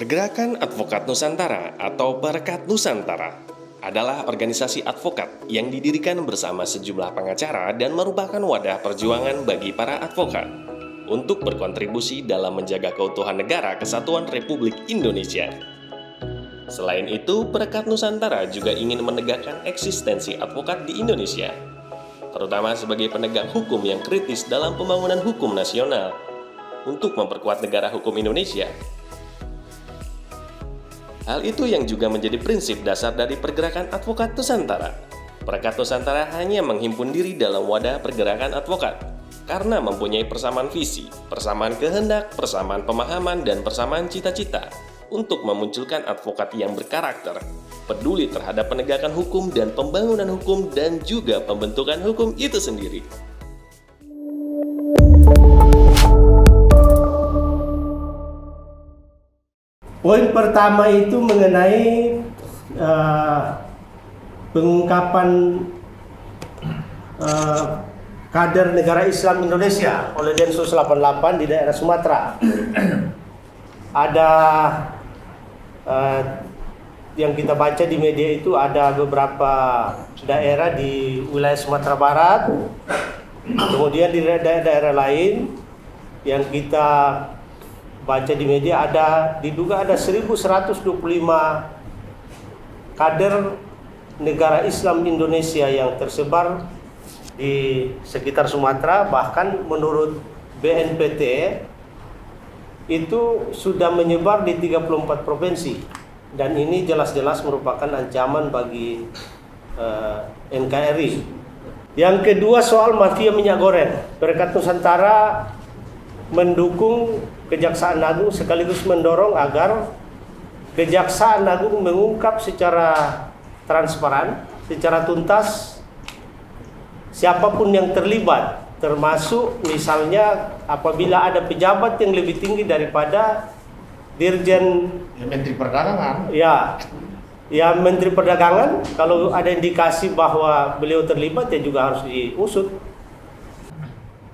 Gerakan Advokat Nusantara atau Perekat Nusantara adalah organisasi advokat yang didirikan bersama sejumlah pengacara dan merupakan wadah perjuangan bagi para advokat untuk berkontribusi dalam menjaga keutuhan negara kesatuan Republik Indonesia. Selain itu, Perekat Nusantara juga ingin menegakkan eksistensi advokat di Indonesia, terutama sebagai penegak hukum yang kritis dalam pembangunan hukum nasional untuk memperkuat negara hukum Indonesia. Hal itu yang juga menjadi prinsip dasar dari Pergerakan Advokat Nusantara. Perekat Nusantara hanya menghimpun diri dalam wadah pergerakan advokat karena mempunyai persamaan visi, persamaan kehendak, persamaan pemahaman, dan persamaan cita-cita untuk memunculkan advokat yang berkarakter, peduli terhadap penegakan hukum dan pembangunan hukum dan juga pembentukan hukum itu sendiri. Poin pertama itu mengenai pengungkapan kader negara Islam Indonesia oleh Densus 88 di daerah Sumatera. Ada yang kita baca di media itu ada beberapa daerah di wilayah Sumatera Barat, kemudian di daerah-daerah lain yang kita baca di media diduga ada 1.125 kader negara Islam Indonesia yang tersebar di sekitar Sumatera. Bahkan menurut BNPT itu sudah menyebar di 34 provinsi, dan ini jelas-jelas merupakan ancaman bagi NKRI. Yang kedua, soal mafia minyak goreng. Perekat Nusantara mendukung Kejaksaan Agung sekaligus mendorong agar Kejaksaan Agung mengungkap secara transparan, secara tuntas siapapun yang terlibat, termasuk misalnya apabila ada pejabat yang lebih tinggi daripada Dirjen Menteri Perdagangan. Ya Menteri Perdagangan, kalau ada indikasi bahwa beliau terlibat ya juga harus diusut.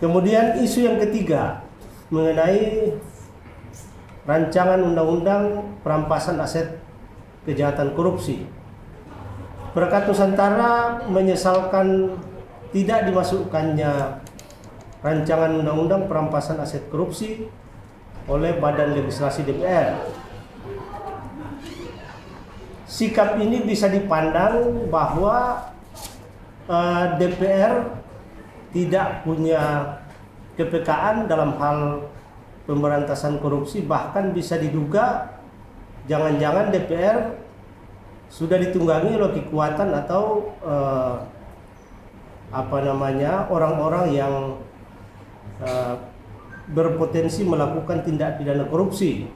Kemudian isu yang ketiga mengenai rancangan undang-undang perampasan aset kejahatan korupsi. Perekat Nusantara menyesalkan tidak dimasukkannya rancangan undang-undang perampasan aset korupsi oleh Badan Legislasi DPR. Sikap ini bisa dipandang bahwa DPR tidak punya kepekaan dalam hal pemberantasan korupsi, bahkan bisa diduga jangan-jangan DPR sudah ditunggangi oleh kekuatan atau orang-orang yang berpotensi melakukan tindak pidana korupsi.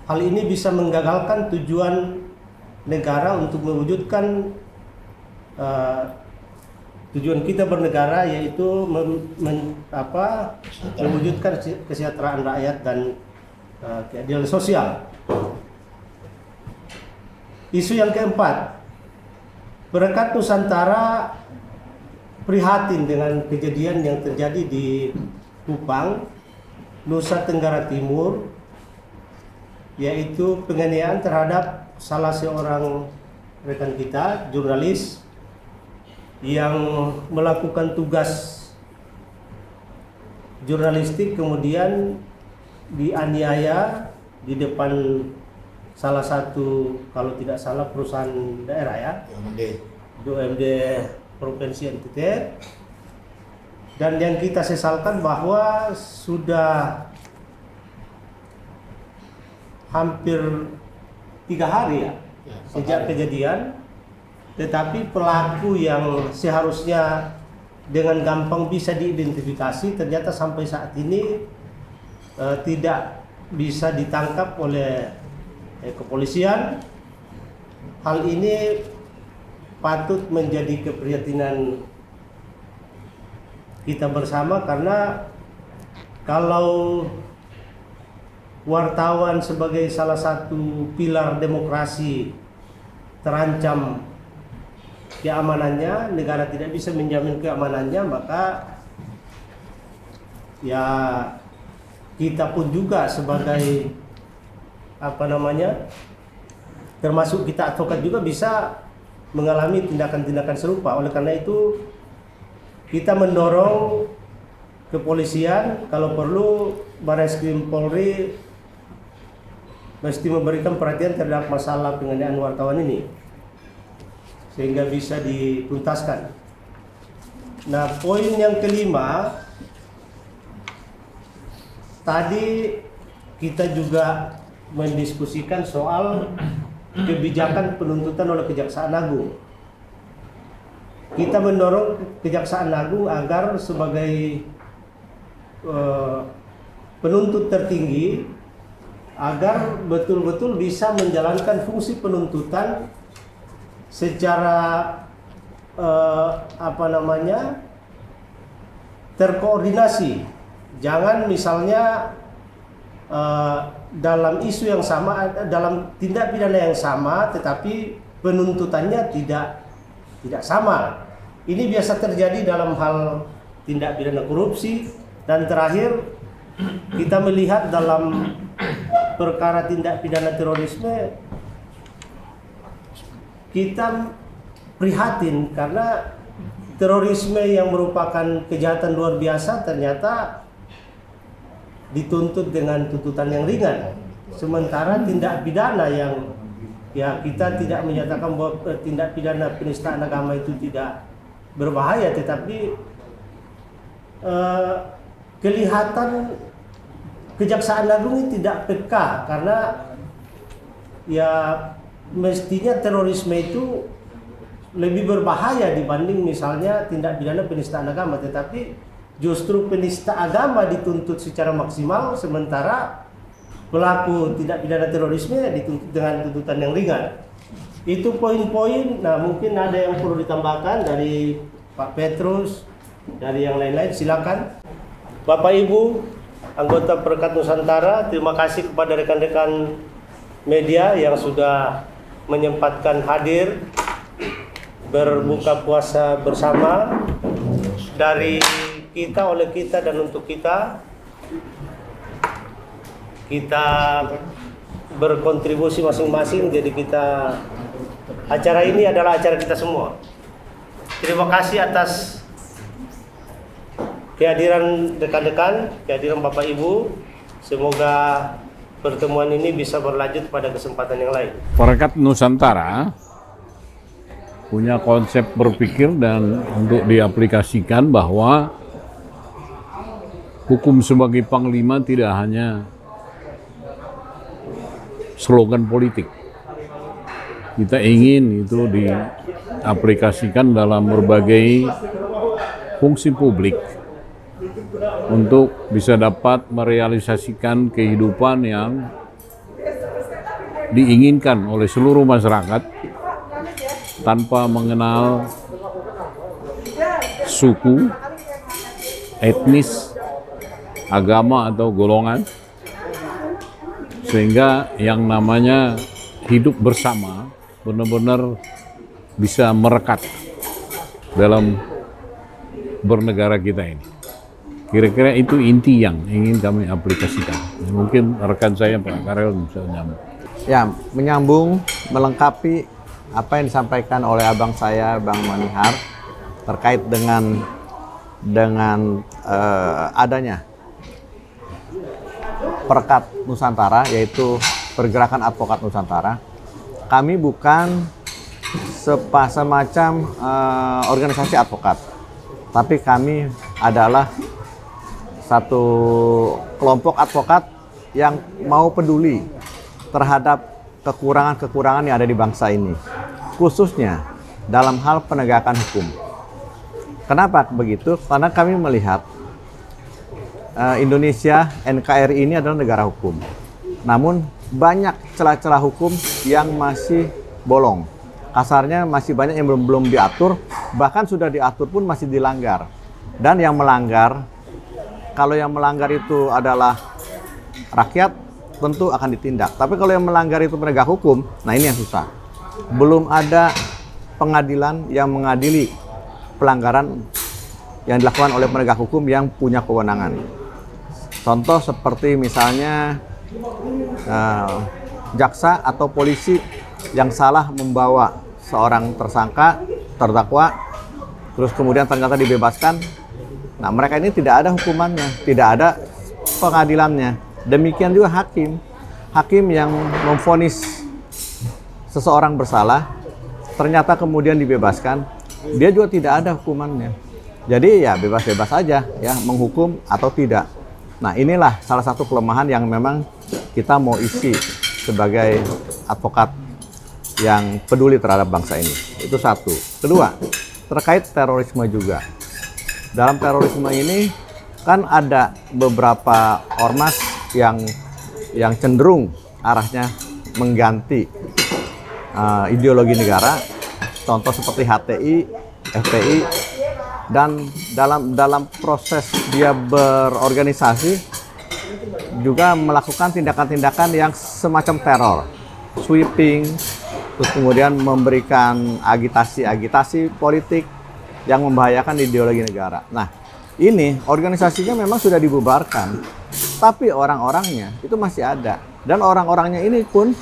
Hal ini bisa menggagalkan tujuan negara untuk mewujudkan tujuan kita bernegara, yaitu mewujudkan kesejahteraan rakyat dan keadilan sosial. Isu yang keempat, Perekat Nusantara prihatin dengan kejadian yang terjadi di Kupang, Nusa Tenggara Timur, yaitu penganiayaan terhadap salah seorang rekan kita, jurnalis yang melakukan tugas jurnalistik, kemudian dianiaya di depan salah satu, kalau tidak salah, perusahaan daerah ya, UMD Provinsi NTT. Dan yang kita sesalkan bahwa sudah hampir 3 hari ya sejak kejadian, tetapi pelaku yang seharusnya dengan gampang bisa diidentifikasi ternyata sampai saat ini tidak bisa ditangkap oleh kepolisian. Hal ini patut menjadi keprihatinan kita bersama, karena kalau wartawan sebagai salah satu pilar demokrasi terancam keamanannya, negara tidak bisa menjamin keamanannya, maka ya kita pun juga sebagai termasuk kita advokat juga bisa mengalami tindakan-tindakan serupa. Oleh karena itu kita mendorong kepolisian, kalau perlu Barreskrim Polri mesti memberikan perhatian terhadap masalah penganiayaan wartawan ini sehingga bisa dituntaskan. Nah, poin yang kelima, tadi kita juga mendiskusikan soal kebijakan penuntutan oleh Kejaksaan Agung. Kita mendorong Kejaksaan Agung agar sebagai penuntut tertinggi agar betul-betul bisa menjalankan fungsi penuntutan secara terkoordinasi. Jangan misalnya dalam isu yang sama, dalam tindak pidana yang sama, tetapi penuntutannya tidak sama. Ini biasa terjadi dalam hal tindak pidana korupsi, dan terakhir kita melihat dalam perkara tindak pidana terorisme, kita prihatin karena terorisme yang merupakan kejahatan luar biasa ternyata dituntut dengan tuntutan yang ringan. Sementara tindak pidana yang kita tidak menyatakan bahwa tindak pidana penistaan agama itu tidak berbahaya, tetapi kelihatan Kejaksaan Agung ini tidak peka karena mestinya terorisme itu lebih berbahaya dibanding misalnya tindak pidana penistaan agama, tetapi justru penista agama dituntut secara maksimal, sementara pelaku tindak pidana terorisme dituntut dengan tuntutan yang ringan. Itu poin-poin. Nah, mungkin ada yang perlu ditambahkan dari Pak Petrus, dari yang lain-lain, silakan. Bapak Ibu anggota Perekat Nusantara, terima kasih kepada rekan-rekan media yang sudah menyempatkan hadir berbuka puasa bersama, dari kita, oleh kita, dan untuk kita. Kita berkontribusi masing-masing, jadi acara ini adalah acara kita semua. Terima kasih atas kehadiran rekan-rekan, kehadiran Bapak Ibu. Semoga pertemuan ini bisa berlanjut pada kesempatan yang lain. Perekat Nusantara punya konsep berpikir dan untuk diaplikasikan bahwa hukum sebagai panglima tidak hanya slogan politik. Kita ingin itu diaplikasikan dalam berbagai fungsi publik untuk bisa dapat merealisasikan kehidupan yang diinginkan oleh seluruh masyarakat tanpa mengenal suku, etnis, agama atau golongan, sehingga yang namanya hidup bersama benar-benar bisa merekat dalam bernegara kita ini. Kira-kira itu inti yang ingin kami aplikasikan. Mungkin rekan saya Pak Karel bisa menyambung. Ya, menyambung, melengkapi apa yang disampaikan oleh abang saya, Bang Manihar, terkait dengan adanya Perekat Nusantara, yaitu Pergerakan Advokat Nusantara. Kami bukan semacam organisasi advokat, tapi kami adalah satu kelompok advokat yang mau peduli terhadap kekurangan-kekurangan yang ada di bangsa ini, khususnya dalam hal penegakan hukum. Kenapa begitu? Karena kami melihat Indonesia, NKRI ini adalah negara hukum. Namun banyak celah-celah hukum yang masih bolong. Kasarnya masih banyak yang belum diatur, bahkan sudah diatur pun masih dilanggar. Dan yang melanggar, kalau yang melanggar itu adalah rakyat, tentu akan ditindak. Tapi kalau yang melanggar itu penegak hukum, nah ini yang susah. Belum ada pengadilan yang mengadili pelanggaran yang dilakukan oleh penegak hukum yang punya kewenangan. Contoh seperti misalnya jaksa atau polisi yang salah membawa seorang tersangka, terdakwa, terus kemudian ternyata dibebaskan. Nah, mereka ini tidak ada hukumannya, tidak ada pengadilannya. Demikian juga hakim yang memvonis seseorang bersalah, ternyata kemudian dibebaskan, dia juga tidak ada hukumannya. Jadi ya bebas-bebas aja ya, menghukum atau tidak. Nah, inilah salah satu kelemahan yang memang kita mau isi sebagai advokat yang peduli terhadap bangsa ini. Itu satu. Kedua, terkait terorisme juga. Dalam terorisme ini kan ada beberapa ormas yang cenderung arahnya mengganti ideologi negara. Contoh seperti HTI, FPI, dan dalam proses dia berorganisasi juga melakukan tindakan-tindakan yang semacam teror, sweeping, terus kemudian memberikan agitasi politik yang membahayakan ideologi negara. Nah, ini organisasinya memang sudah dibubarkan, tapi orang-orangnya itu masih ada. Dan orang-orangnya ini pun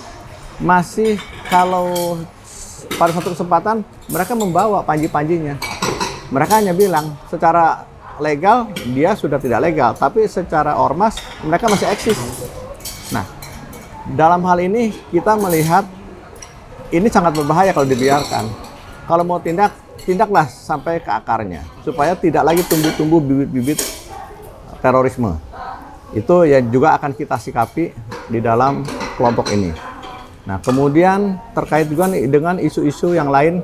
masih, kalau pada satu kesempatan mereka membawa panji-panjinya. Mereka hanya bilang secara legal dia sudah tidak legal, tapi secara ormas mereka masih eksis. Nah, dalam hal ini kita melihat ini sangat berbahaya kalau dibiarkan. Kalau mau tindaklah sampai ke akarnya, supaya tidak lagi tumbuh-tumbuh bibit-bibit terorisme. Itu yang juga akan kita sikapi di dalam kelompok ini. Nah, kemudian terkait juga nih dengan isu-isu yang lain,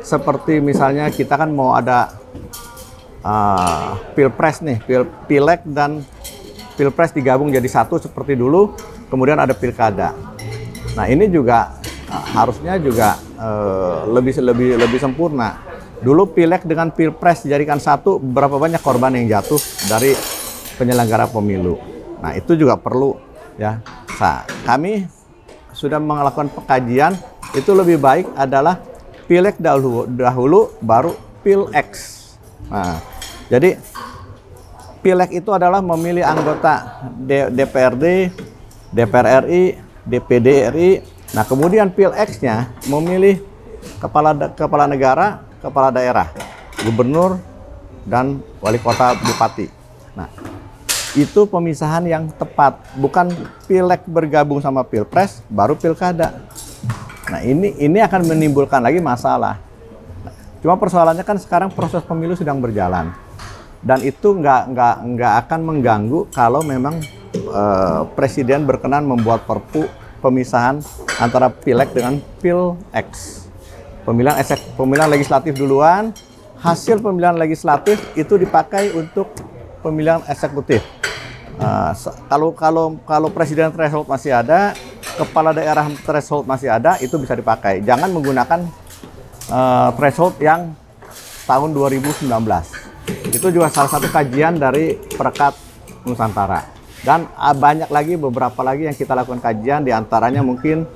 seperti misalnya kita kan mau ada pilpres nih, pileg dan pilpres digabung jadi satu seperti dulu, kemudian ada pilkada. Nah, ini juga harusnya juga lebih sempurna. Dulu pileg dengan pilpres dijadikan satu, berapa banyak korban yang jatuh dari penyelenggara pemilu. Nah, itu juga perlu ya. Nah, kami sudah melakukan pengkajian, itu lebih baik adalah pileg dahulu baru pilex. Nah, jadi pileg itu adalah memilih anggota DPRD, DPR RI, DPD RI. Nah, kemudian pilex-nya memilih kepala negara, kepala daerah, gubernur, dan wali kota, bupati. Nah, itu pemisahan yang tepat, bukan pileg bergabung sama pilpres baru pilkada. Nah, ini akan menimbulkan lagi masalah. Cuma persoalannya kan sekarang proses pemilu sedang berjalan, dan itu nggak akan mengganggu kalau memang presiden berkenan membuat perpu pemisahan antara pileg dengan pilex. Pemilihan legislatif duluan, hasil pemilihan legislatif itu dipakai untuk pemilihan eksekutif. Kalau presiden threshold masih ada, kepala daerah threshold masih ada, itu bisa dipakai. Jangan menggunakan threshold yang tahun 2019. Itu juga salah satu kajian dari Perekat Nusantara. Dan banyak lagi, beberapa lagi yang kita lakukan kajian, diantaranya mungkin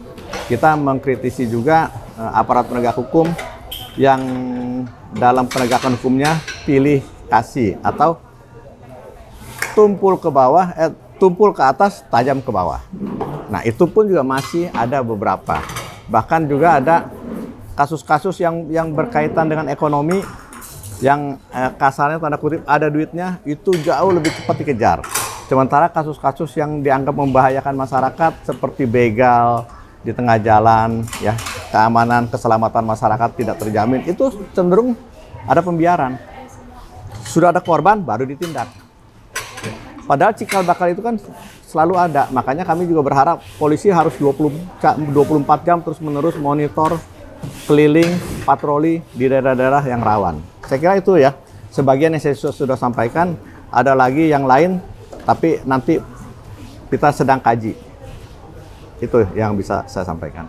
kita mengkritisi juga aparat penegak hukum yang dalam penegakan hukumnya pilih kasih atau tumpul ke bawah, tumpul ke atas, tajam ke bawah. Nah, itu pun juga masih ada beberapa. Bahkan juga ada kasus-kasus yang berkaitan dengan ekonomi, yang kasarnya tanda kutip ada duitnya, itu jauh lebih cepat dikejar. Sementara kasus-kasus yang dianggap membahayakan masyarakat seperti begal di tengah jalan, ya, keamanan, keselamatan masyarakat tidak terjamin, itu cenderung ada pembiaran. Sudah ada korban, baru ditindak. Padahal cikal bakal itu kan selalu ada. Makanya kami juga berharap polisi harus 24 jam terus-menerus monitor, keliling, patroli di daerah-daerah yang rawan. Saya kira itu ya, sebagian yang saya sudah sampaikan, ada lagi yang lain, tapi nanti kita sedang kaji. Itu yang bisa saya sampaikan.